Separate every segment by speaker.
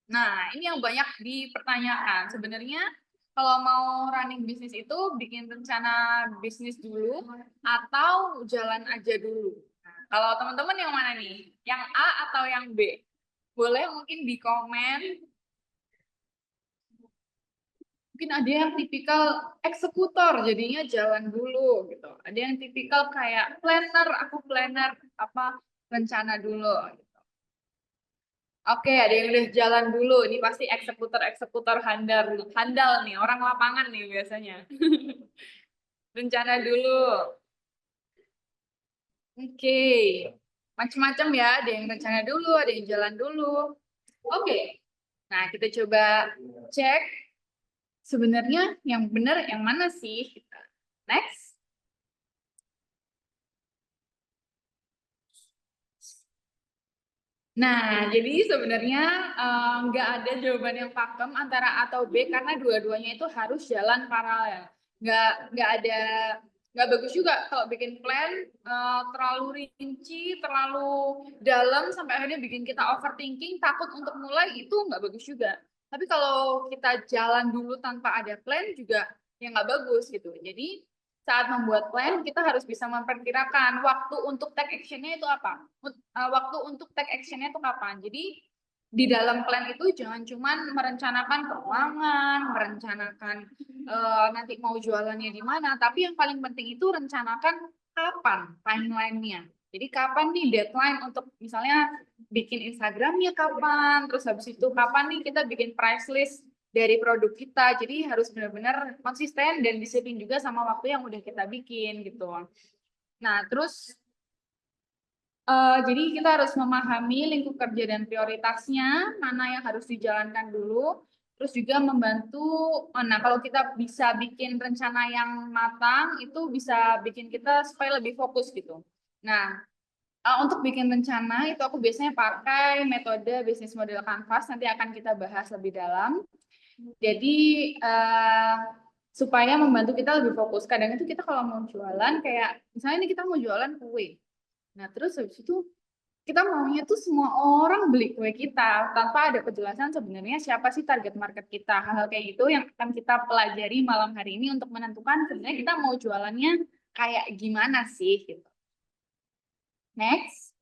Speaker 1: Nah, ini yang banyak dipertanyakan. Sebenarnya kalau mau running bisnis itu bikin rencana bisnis dulu atau jalan aja dulu. Nah, kalau teman-teman yang mana nih? Yang A atau yang B? Boleh mungkin di komen. Mungkin ada yang tipikal eksekutor, jadinya jalan dulu gitu. Ada yang tipikal kayak planner, aku planner apa rencana dulu. Oke, ada yang udah jalan dulu. Ini pasti eksekutor-eksekutor handal, handal nih, orang lapangan nih biasanya. Rencana dulu. Oke, macam-macam ya. Ada yang rencana dulu, ada yang jalan dulu. Oke, nah kita coba cek sebenarnya yang benar yang mana sih? Next. Nah, jadi sebenarnya nggak ada jawaban yang pakem antara A atau B karena dua-duanya itu harus jalan paralel. Nggak ada nggak bagus juga kalau bikin plan terlalu rinci, terlalu dalam sampai akhirnya bikin kita overthinking, takut untuk mulai itu nggak bagus juga. Tapi kalau kita jalan dulu tanpa ada plan juga ya nggak bagus gitu. Jadi saat membuat plan kita harus bisa memperkirakan waktu untuk take actionnya itu apa, waktu untuk take actionnya itu kapan. Jadi di dalam plan itu jangan cuman merencanakan keuangan, merencanakan nanti mau jualannya di mana, tapi yang paling penting itu rencanakan kapan timelinenya. Jadi kapan nih deadline untuk misalnya bikin Instagramnya kapan, terus habis itu kapan nih kita bikin price list dari produk kita. Jadi harus benar-benar konsisten dan disiplin juga sama waktu yang udah kita bikin gitu. Nah, terus jadi kita harus memahami lingkup kerja dan prioritasnya, mana yang harus dijalankan dulu. Terus juga membantu, nah kalau kita bisa bikin rencana yang matang, itu bisa bikin kita supaya lebih fokus gitu. Nah, untuk bikin rencana itu aku biasanya pakai metode bisnis model Canvas, nanti akan kita bahas lebih dalam. Jadi supaya membantu kita lebih fokus. Kadang itu kita kalau mau jualan kayak misalnya ini kita mau jualan kue. Nah, terus habis itu kita maunya tuh semua orang beli kue kita tanpa ada kejelasan sebenarnya siapa sih target market kita. Hal-hal kayak gitu yang akan kita pelajari malam hari ini untuk menentukan sebenarnya kita mau jualannya kayak gimana sih gitu. Next.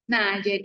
Speaker 1: Nah, jadi